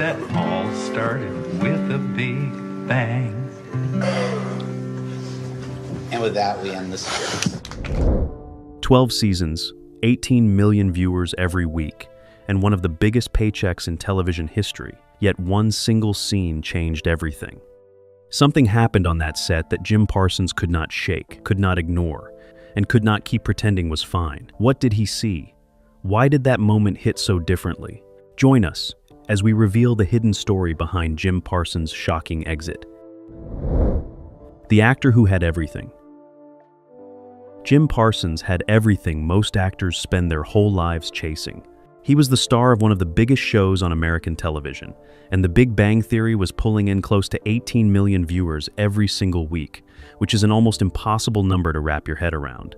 that all started with a big bang. And with that, we end the series. 12 seasons, 18 million viewers every week, and one of the biggest paychecks in television history, yet one single scene changed everything. Something happened on that set that Jim Parsons could not shake, could not ignore, and could not keep pretending was fine. What did he see? Why did that moment hit so differently? Join us as we reveal the hidden story behind Jim Parsons' shocking exit. The actor who had everything. Jim Parsons had everything most actors spend their whole lives chasing. He was the star of one of the biggest shows on American television, and The Big Bang Theory was pulling in close to 18 million viewers every single week, which is an almost impossible number to wrap your head around.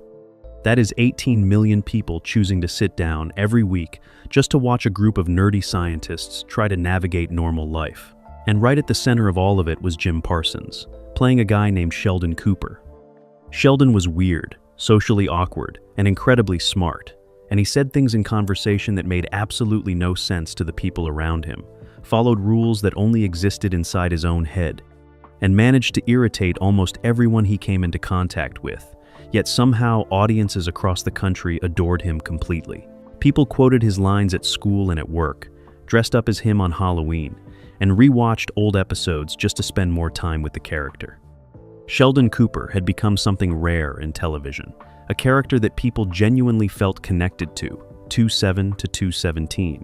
That is 18 million people choosing to sit down every week just to watch a group of nerdy scientists try to navigate normal life. And right at the center of all of it was Jim Parsons, playing a guy named Sheldon Cooper. Sheldon was weird, socially awkward, and incredibly smart, and he said things in conversation that made absolutely no sense to the people around him, followed rules that only existed inside his own head, and managed to irritate almost everyone he came into contact with. Yet somehow audiences across the country adored him completely. People quoted his lines at school and at work, dressed up as him on Halloween, and rewatched old episodes just to spend more time with the character. Sheldon Cooper had become something rare in television, a character that people genuinely felt connected to, 2/7 to 217.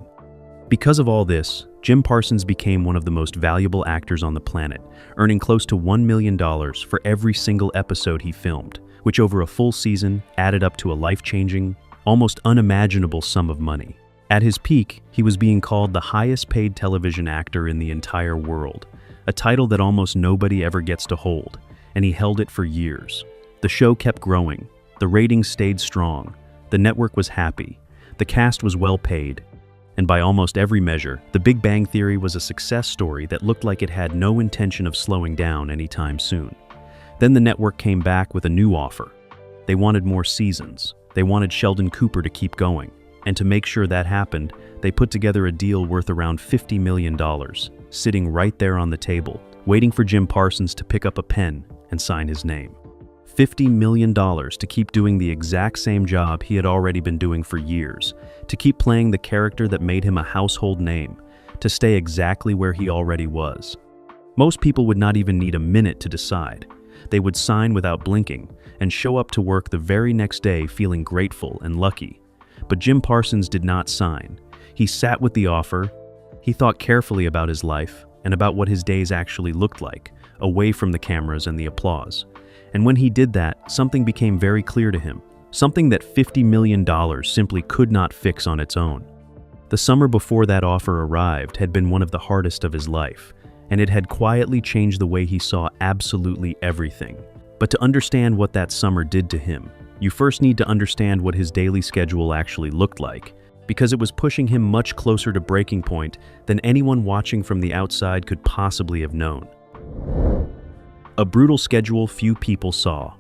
Because of all this, Jim Parsons became one of the most valuable actors on the planet, earning close to $1 million for every single episode he filmed, which over a full season added up to a life-changing, almost unimaginable sum of money. At his peak, he was being called the highest-paid television actor in the entire world, a title that almost nobody ever gets to hold, and he held it for years. The show kept growing, the ratings stayed strong, the network was happy, the cast was well paid, and by almost every measure, The Big Bang Theory was a success story that looked like it had no intention of slowing down anytime soon. Then the network came back with a new offer. They wanted more seasons. They wanted Sheldon Cooper to keep going. And to make sure that happened, they put together a deal worth around $50 million, sitting right there on the table, waiting for Jim Parsons to pick up a pen and sign his name. $50 million to keep doing the exact same job he had already been doing for years, to keep playing the character that made him a household name, to stay exactly where he already was. Most people would not even need a minute to decide. They would sign without blinking and show up to work the very next day feeling grateful and lucky. But Jim Parsons did not sign. He sat with the offer. He thought carefully about his life and about what his days actually looked like, away from the cameras and the applause. And when he did that, something became very clear to him, something that $50 million simply could not fix on its own. The summer before that offer arrived had been one of the hardest of his life, and it had quietly changed the way he saw absolutely everything. But to understand what that summer did to him, you first need to understand what his daily schedule actually looked like, because it was pushing him much closer to breaking point than anyone watching from the outside could possibly have known. A brutal schedule few people saw.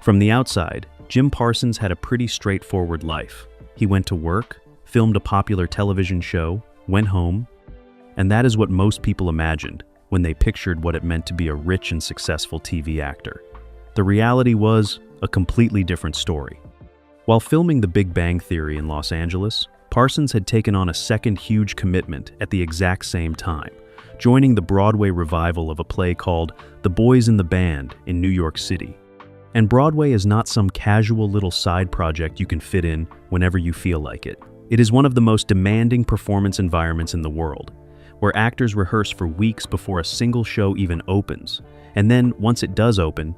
From the outside, Jim Parsons had a pretty straightforward life. He went to work, filmed a popular television show, went home, and that is what most people imagined when they pictured what it meant to be a rich and successful TV actor. The reality was a completely different story. While filming The Big Bang Theory in Los Angeles, Parsons had taken on a second huge commitment at the exact same time, joining the Broadway revival of a play called The Boys in the Band in New York City. And Broadway is not some casual little side project you can fit in whenever you feel like it. It is one of the most demanding performance environments in the world, where actors rehearse for weeks before a single show even opens, and then, once it does open,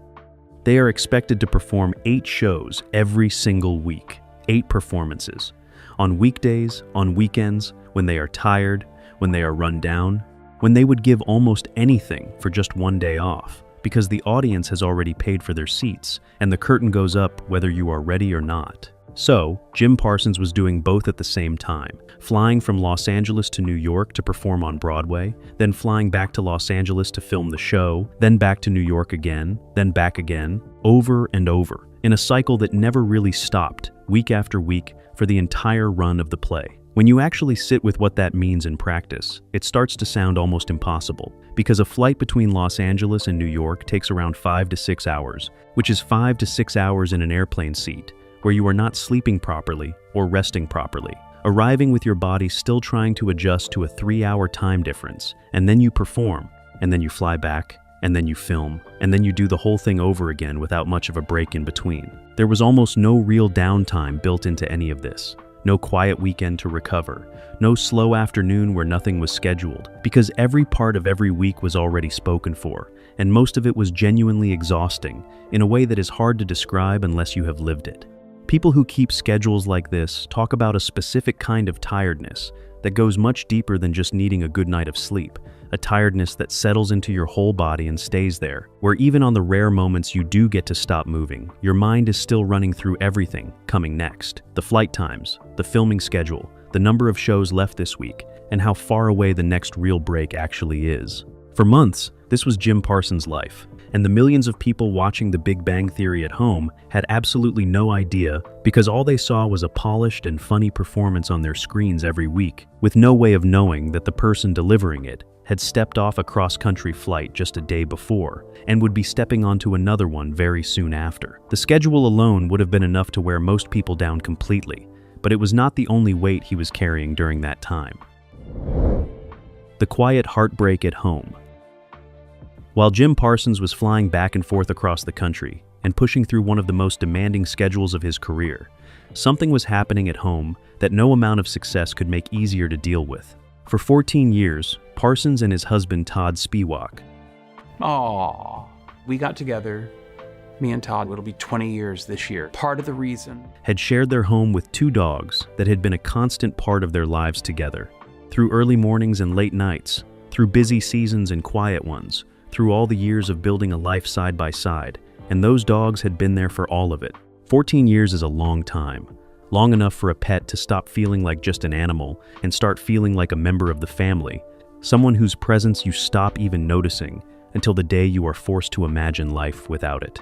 they are expected to perform 8 shows every single week, 8 performances, on weekdays, on weekends, when they are tired, when they are run down, when they would give almost anything for just one day off, because the audience has already paid for their seats, and the curtain goes up whether you are ready or not. So, Jim Parsons was doing both at the same time, flying from Los Angeles to New York to perform on Broadway, then flying back to Los Angeles to film the show, then back to New York again, then back again, over and over, in a cycle that never really stopped, week after week, for the entire run of the play. When you actually sit with what that means in practice, it starts to sound almost impossible, because a flight between Los Angeles and New York takes around 5 to 6 hours, which is 5 to 6 hours in an airplane seat, where you are not sleeping properly or resting properly, arriving with your body still trying to adjust to a 3-hour time difference, and then you perform, and then you fly back, and then you film, and then you do the whole thing over again without much of a break in between. There was almost no real downtime built into any of this. No quiet weekend to recover, no slow afternoon where nothing was scheduled, because every part of every week was already spoken for, and most of it was genuinely exhausting in a way that is hard to describe unless you have lived it. People who keep schedules like this talk about a specific kind of tiredness that goes much deeper than just needing a good night of sleep, a tiredness that settles into your whole body and stays there, where even on the rare moments you do get to stop moving, your mind is still running through everything coming next. The flight times, the filming schedule, the number of shows left this week, and how far away the next real break actually is. For months, this was Jim Parsons' life, and the millions of people watching The Big Bang Theory at home had absolutely no idea, because all they saw was a polished and funny performance on their screens every week, with no way of knowing that the person delivering it had stepped off a cross-country flight just a day before and would be stepping onto another one very soon after. The schedule alone would have been enough to wear most people down completely, but it was not the only weight he was carrying during that time. The quiet heartbreak at home. While Jim Parsons was flying back and forth across the country and pushing through one of the most demanding schedules of his career, something was happening at home that no amount of success could make easier to deal with. For 14 years, Parsons and his husband Todd Spiewak we got together, me and Todd, it'll be 20 years this year. Part of the reason had shared their home with 2 dogs that had been a constant part of their lives together. Through early mornings and late nights, through busy seasons and quiet ones, through all the years of building a life side by side, and those dogs had been there for all of it. 14 years is a long time. Long enough for a pet to stop feeling like just an animal and start feeling like a member of the family, someone whose presence you stop even noticing until the day you are forced to imagine life without it.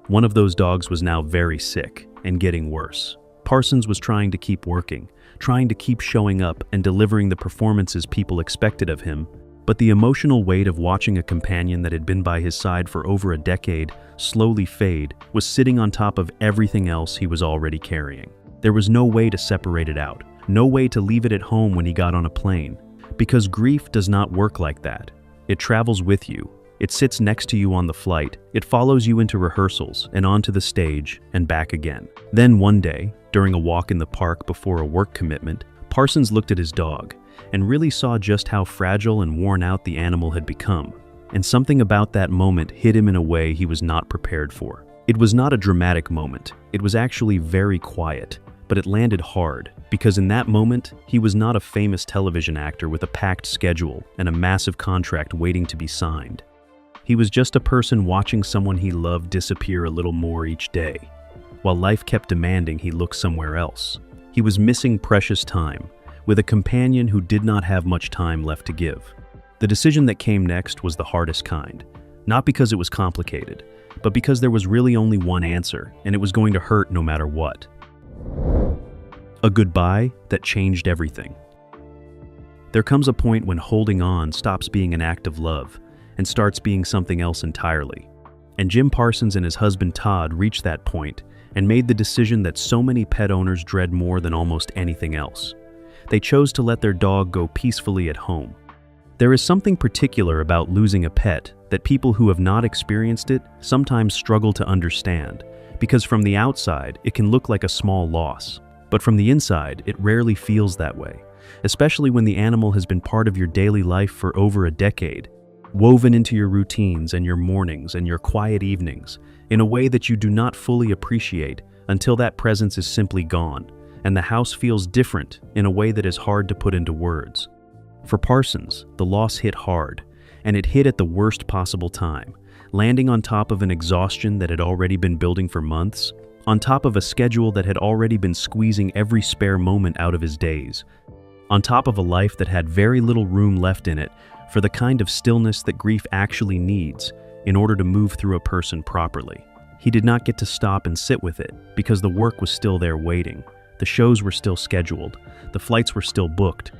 One of those dogs was now very sick and getting worse. Parsons was trying to keep working, trying to keep showing up and delivering the performances people expected of him, but the emotional weight of watching a companion that had been by his side for over a decade slowly fade was sitting on top of everything else he was already carrying. There was no way to separate it out, no way to leave it at home when he got on a plane, because grief does not work like that. It travels with you. It sits next to you on the flight. It follows you into rehearsals and onto the stage and back again. Then one day, during a walk in the park before a work commitment, Parsons looked at his dog and really saw just how fragile and worn out the animal had become. And something about that moment hit him in a way he was not prepared for. It was not a dramatic moment. It was actually very quiet. But it landed hard, because in that moment, he was not a famous television actor with a packed schedule and a massive contract waiting to be signed. He was just a person watching someone he loved disappear a little more each day, while life kept demanding he look somewhere else. He was missing precious time, with a companion who did not have much time left to give. The decision that came next was the hardest kind, not because it was complicated, but because there was really only one answer, and it was going to hurt no matter what. A goodbye that changed everything. There comes a point when holding on stops being an act of love and starts being something else entirely. And Jim Parsons and his husband Todd reached that point and made the decision that so many pet owners dread more than almost anything else. They chose to let their dog go peacefully at home. There is something particular about losing a pet that people who have not experienced it sometimes struggle to understand, because from the outside it can look like a small loss. But from the inside, it rarely feels that way, especially when the animal has been part of your daily life for over a decade, woven into your routines and your mornings and your quiet evenings in a way that you do not fully appreciate until that presence is simply gone, and the house feels different in a way that is hard to put into words. For Parsons, the loss hit hard, and it hit at the worst possible time, landing on top of an exhaustion that had already been building for months, on top of a schedule that had already been squeezing every spare moment out of his days, on top of a life that had very little room left in it for the kind of stillness that grief actually needs in order to move through a person properly. He did not get to stop and sit with it because the work was still there waiting, The shows were still scheduled, the flights were still booked,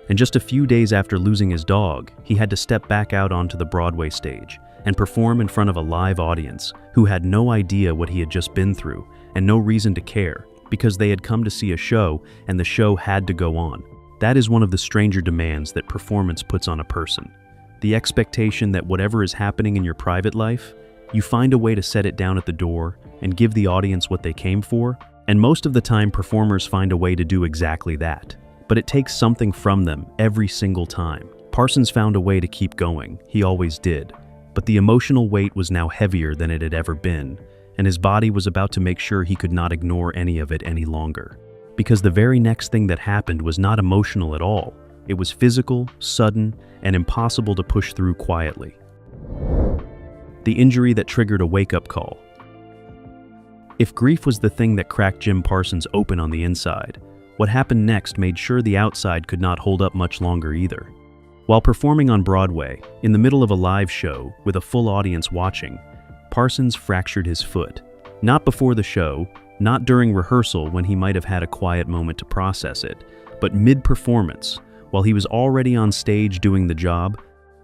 and just a few days after losing his dog, he had to step back out onto the Broadway stage and perform in front of a live audience who had no idea what he had just been through and no reason to care because they had come to see a show and the show had to go on. That is one of the stranger demands that performance puts on a person. The expectation that whatever is happening in your private life, you find a way to set it down at the door and give the audience what they came for, and most of the time performers find a way to do exactly that. But it takes something from them every single time. Parsons found a way to keep going, he always did, but the emotional weight was now heavier than it had ever been, and his body was about to make sure he could not ignore any of it any longer. Because the very next thing that happened was not emotional at all. It was physical, sudden, and impossible to push through quietly. The injury that triggered a wake-up call. If grief was the thing that cracked Jim Parsons open on the inside, what happened next made sure the outside could not hold up much longer either. While performing on Broadway, in the middle of a live show with a full audience watching, Parsons fractured his foot. Not before the show, not during rehearsal when he might have had a quiet moment to process it, but mid-performance, while he was already on stage doing the job,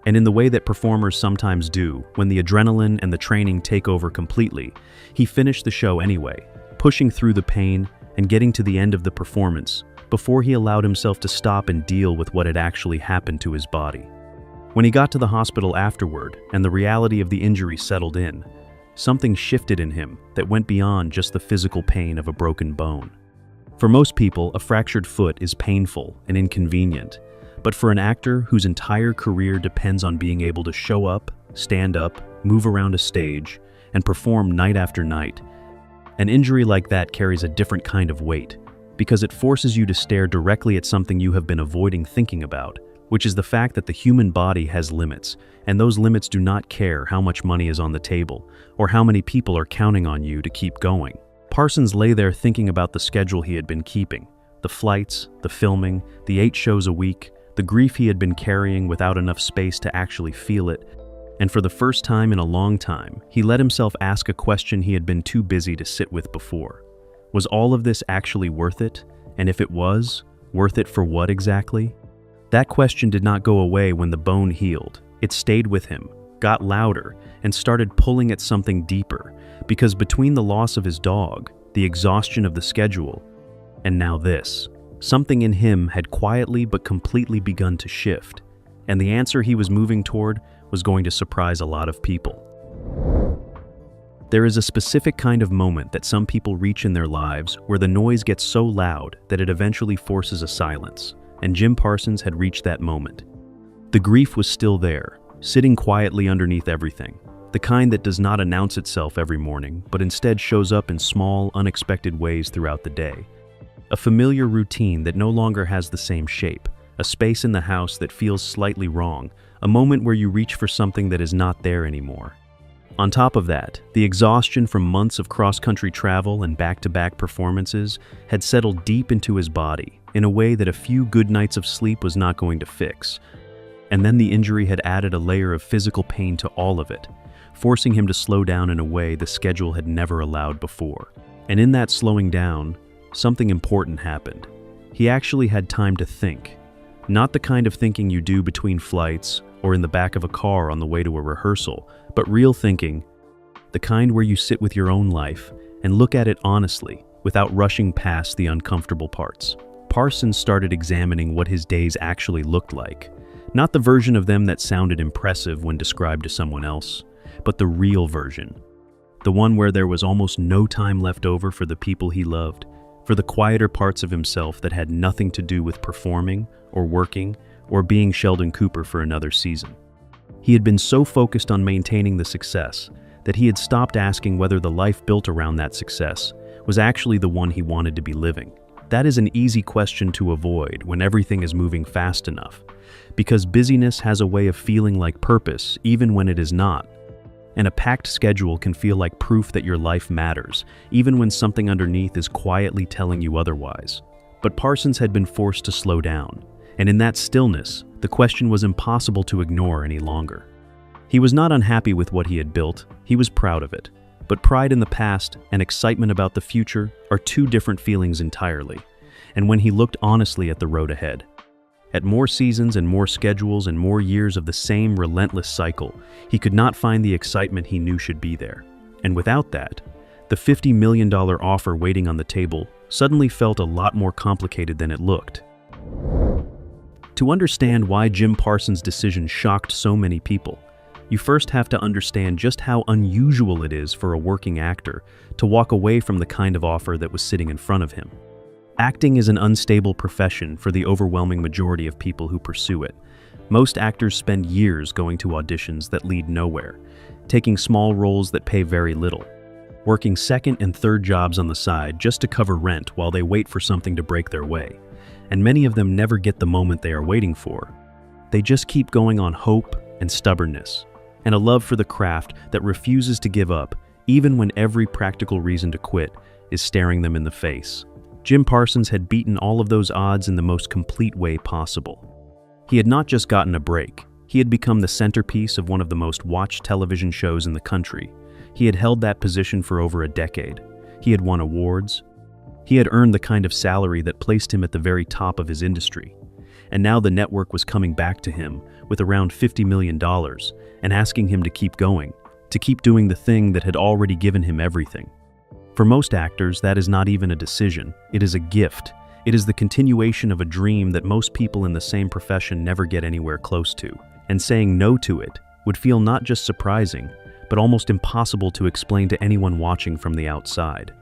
and in the way that performers sometimes do when the adrenaline and the training take over completely, he finished the show anyway, pushing through the pain and getting to the end of the performance before he allowed himself to stop and deal with what had actually happened to his body. When he got to the hospital afterward and the reality of the injury settled in, something shifted in him that went beyond just the physical pain of a broken bone. For most people, a fractured foot is painful and inconvenient, but for an actor whose entire career depends on being able to show up, stand up, move around a stage, and perform night after night, an injury like that carries a different kind of weight, because it forces you to stare directly at something you have been avoiding thinking about, which is the fact that the human body has limits, and those limits do not care how much money is on the table, or how many people are counting on you to keep going. Parsons lay there thinking about the schedule he had been keeping, the flights, the filming, the 8 shows a week, the grief he had been carrying without enough space to actually feel it, and for the first time in a long time, he let himself ask a question he had been too busy to sit with before. Was all of this actually worth it? And if it was, worth it for what exactly? That question did not go away when the bone healed. It stayed with him, got louder, and started pulling at something deeper, because between the loss of his dog, the exhaustion of the schedule, and now this, something in him had quietly but completely begun to shift, and the answer he was moving toward was going to surprise a lot of people. There is a specific kind of moment that some people reach in their lives where the noise gets so loud that it eventually forces a silence, and Jim Parsons had reached that moment. The grief was still there, sitting quietly underneath everything, the kind that does not announce itself every morning, but instead shows up in small, unexpected ways throughout the day. A familiar routine that no longer has the same shape, a space in the house that feels slightly wrong, a moment where you reach for something that is not there anymore. On top of that, the exhaustion from months of cross-country travel and back-to-back performances had settled deep into his body in a way that a few good nights of sleep was not going to fix. And then the injury had added a layer of physical pain to all of it, forcing him to slow down in a way the schedule had never allowed before. And in that slowing down, something important happened. He actually had time to think. Not the kind of thinking you do between flights or in the back of a car on the way to a rehearsal, but real thinking, the kind where you sit with your own life and look at it honestly without rushing past the uncomfortable parts. Parsons started examining what his days actually looked like. Not the version of them that sounded impressive when described to someone else, but the real version. The one where there was almost no time left over for the people he loved, for the quieter parts of himself that had nothing to do with performing or working or being Sheldon Cooper for another season. He had been so focused on maintaining the success that he had stopped asking whether the life built around that success was actually the one he wanted to be living. That is an easy question to avoid when everything is moving fast enough, because busyness has a way of feeling like purpose even when it is not. And a packed schedule can feel like proof that your life matters, even when something underneath is quietly telling you otherwise. But Parsons had been forced to slow down, and in that stillness, the question was impossible to ignore any longer. He was not unhappy with what he had built, he was proud of it. But pride in the past and excitement about the future are two different feelings entirely. And when he looked honestly at the road ahead, at more seasons and more schedules and more years of the same relentless cycle, he could not find the excitement he knew should be there. And without that, the $50 million offer waiting on the table suddenly felt a lot more complicated than it looked. To understand why Jim Parsons' decision shocked so many people, you first have to understand just how unusual it is for a working actor to walk away from the kind of offer that was sitting in front of him. Acting is an unstable profession for the overwhelming majority of people who pursue it. Most actors spend years going to auditions that lead nowhere, taking small roles that pay very little, working second and third jobs on the side just to cover rent while they wait for something to break their way. And many of them never get the moment they are waiting for. They just keep going on hope and stubbornness, and a love for the craft that refuses to give up even when every practical reason to quit is staring them in the face. Jim Parsons had beaten all of those odds in the most complete way possible. He had not just gotten a break, he had become the centerpiece of one of the most watched television shows in the country. He had held that position for over a decade. He had won awards. He had earned the kind of salary that placed him at the very top of his industry. And now the network was coming back to him with around $50 million and asking him to keep going, to keep doing the thing that had already given him everything. For most actors, that is not even a decision. It is a gift. It is the continuation of a dream that most people in the same profession never get anywhere close to. And saying no to it would feel not just surprising, but almost impossible to explain to anyone watching from the outside.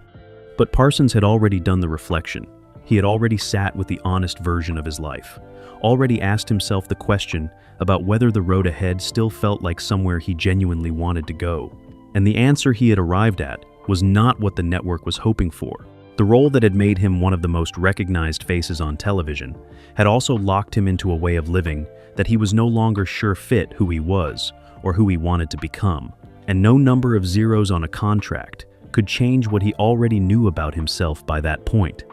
But Parsons had already done the reflection. He had already sat with the honest version of his life, already asked himself the question about whether the road ahead still felt like somewhere he genuinely wanted to go. And the answer he had arrived at was not what the network was hoping for. The role that had made him one of the most recognized faces on television had also locked him into a way of living that he was no longer sure fit who he was or who he wanted to become. And no number of zeros on a contract could change what he already knew about himself by that point.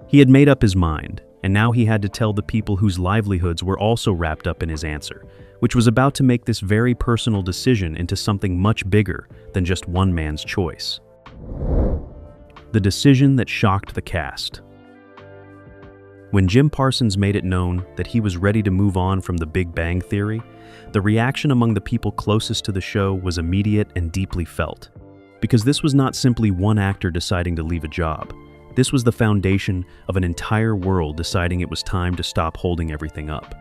He had made up his mind, and now he had to tell the people whose livelihoods were also wrapped up in his answer, which was about to make this very personal decision into something much bigger than just one man's choice. The decision that shocked the cast. When Jim Parsons made it known that he was ready to move on from The Big Bang Theory, the reaction among the people closest to the show was immediate and deeply felt. Because this was not simply one actor deciding to leave a job. This was the foundation of an entire world deciding it was time to stop holding everything up.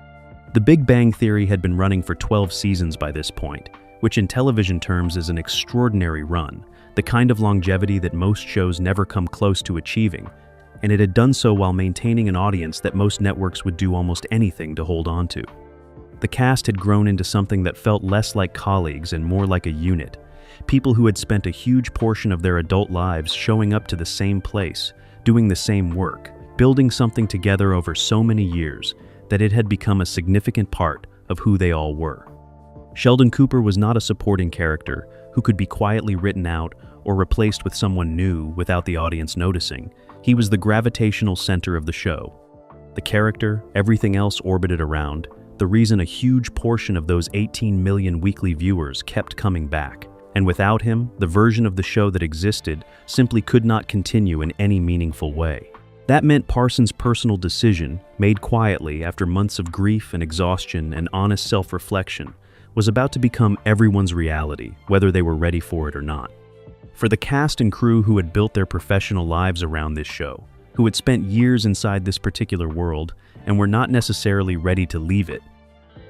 The Big Bang Theory had been running for 12 seasons by this point, which in television terms is an extraordinary run, the kind of longevity that most shows never come close to achieving, and it had done so while maintaining an audience that most networks would do almost anything to hold on to. The cast had grown into something that felt less like colleagues and more like a unit. People who had spent a huge portion of their adult lives showing up to the same place, doing the same work, building something together over so many years that it had become a significant part of who they all were. Sheldon Cooper was not a supporting character who could be quietly written out or replaced with someone new without the audience noticing. He was the gravitational center of the show. The character, everything else orbited around, the reason a huge portion of those 18 million weekly viewers kept coming back. And without him, the version of the show that existed simply could not continue in any meaningful way. That meant Parsons' personal decision, made quietly after months of grief and exhaustion and honest self-reflection, was about to become everyone's reality, whether they were ready for it or not. For the cast and crew who had built their professional lives around this show, who had spent years inside this particular world and were not necessarily ready to leave it,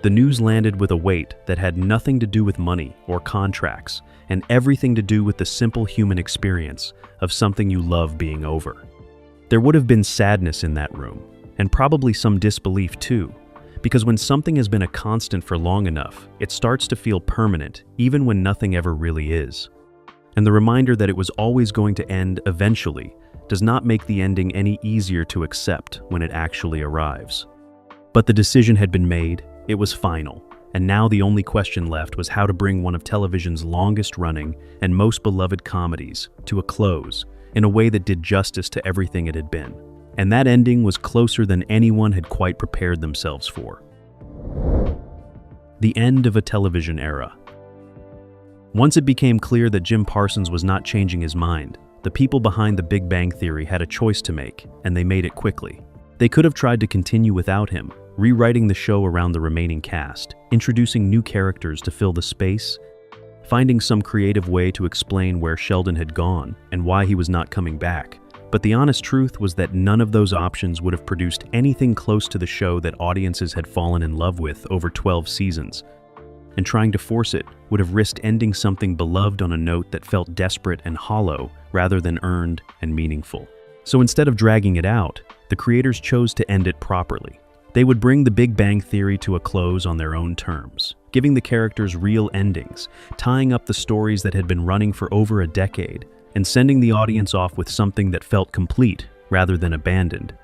the news landed with a weight that had nothing to do with money or contracts and everything to do with the simple human experience of something you love being over. There would have been sadness in that room, and probably some disbelief too, because when something has been a constant for long enough, it starts to feel permanent, even when nothing ever really is. And the reminder that it was always going to end eventually does not make the ending any easier to accept when it actually arrives. But the decision had been made, it was final, and now the only question left was how to bring one of television's longest-running and most beloved comedies to a close in a way that did justice to everything it had been. And that ending was closer than anyone had quite prepared themselves for. The end of a television era. Once it became clear that Jim Parsons was not changing his mind, the people behind The Big Bang Theory had a choice to make, and they made it quickly. They could have tried to continue without him, rewriting the show around the remaining cast, introducing new characters to fill the space, finding some creative way to explain where Sheldon had gone and why he was not coming back. But the honest truth was that none of those options would have produced anything close to the show that audiences had fallen in love with over 12 seasons. And trying to force it would have risked ending something beloved on a note that felt desperate and hollow rather than earned and meaningful. So instead of dragging it out, the creators chose to end it properly. They would bring The Big Bang Theory to a close on their own terms, giving the characters real endings, tying up the stories that had been running for over a decade, and sending the audience off with something that felt complete rather than abandoned,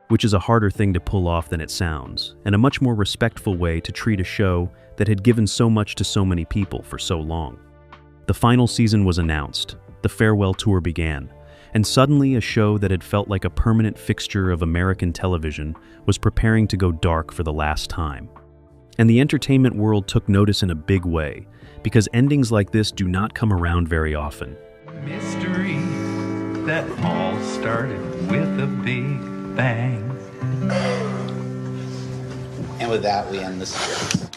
which is a harder thing to pull off than it sounds, and a much more respectful way to treat a show that had given so much to so many people for so long. The final season was announced, the farewell tour began, and suddenly a show that had felt like a permanent fixture of American television was preparing to go dark for the last time. And the entertainment world took notice in a big way, because endings like this do not come around very often. Mystery that all started with a big bang. And with that, we end the series.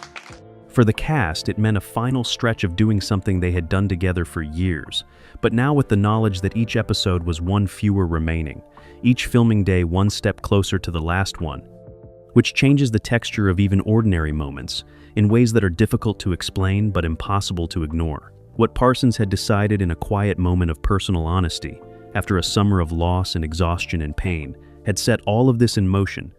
For the cast, it meant a final stretch of doing something they had done together for years, but now with the knowledge that each episode was one fewer remaining, each filming day one step closer to the last one, which changes the texture of even ordinary moments in ways that are difficult to explain but impossible to ignore. What Parsons had decided in a quiet moment of personal honesty, after a summer of loss and exhaustion and pain, had set all of this in motion,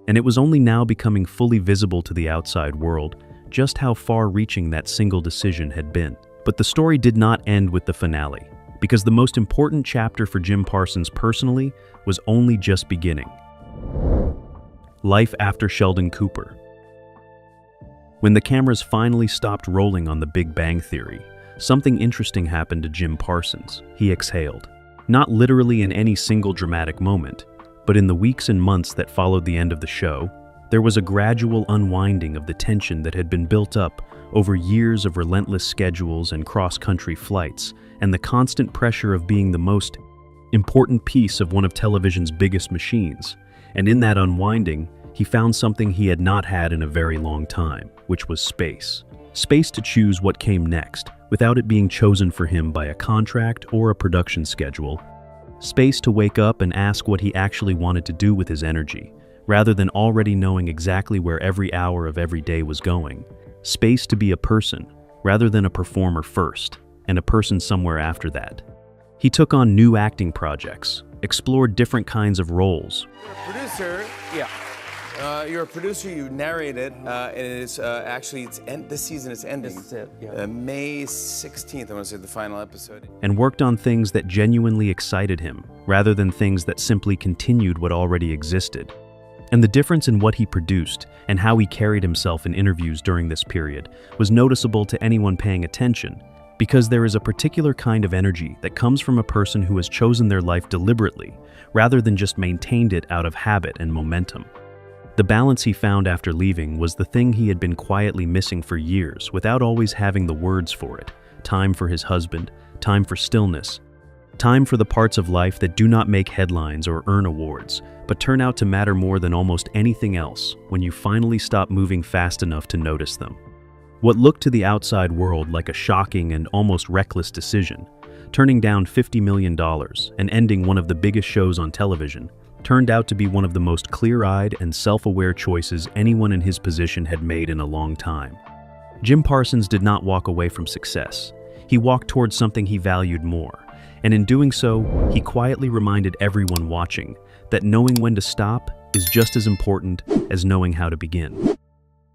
and it was only now becoming fully visible to the outside world just how far-reaching that single decision had been. But the story did not end with the finale, because the most important chapter for Jim Parsons personally was only just beginning. Life after Sheldon Cooper. When the cameras finally stopped rolling on The Big Bang Theory, something interesting happened to Jim Parsons. He exhaled. Not literally in any single dramatic moment, but in the weeks and months that followed the end of the show, there was a gradual unwinding of the tension that had been built up over years of relentless schedules and cross-country flights, and the constant pressure of being the most important piece of one of television's biggest machines. And in that unwinding, he found something he had not had in a very long time, which was space. Space to choose what came next, without it being chosen for him by a contract or a production schedule. Space to wake up and ask what he actually wanted to do with his energy, rather than already knowing exactly where every hour of every day was going. Space to be a person, rather than a performer first, and a person somewhere after that. He took on new acting projects, explored different kinds of roles. Producer, yeah. You're a producer, you narrate it, and it's actually, this season it's ending. This is it, yeah. May 16th, I want to say the final episode. And worked on things that genuinely excited him, rather than things that simply continued what already existed. And the difference in what he produced and how he carried himself in interviews during this period was noticeable to anyone paying attention, because there is a particular kind of energy that comes from a person who has chosen their life deliberately, rather than just maintained it out of habit and momentum. The balance he found after leaving was the thing he had been quietly missing for years without always having the words for it. Time for his husband, time for stillness, time for the parts of life that do not make headlines or earn awards, but turn out to matter more than almost anything else when you finally stop moving fast enough to notice them. What looked to the outside world like a shocking and almost reckless decision, turning down $50 million and ending one of the biggest shows on television, turned out to be one of the most clear-eyed and self-aware choices anyone in his position had made in a long time. Jim Parsons did not walk away from success. He walked towards something he valued more, and in doing so, he quietly reminded everyone watching that knowing when to stop is just as important as knowing how to begin.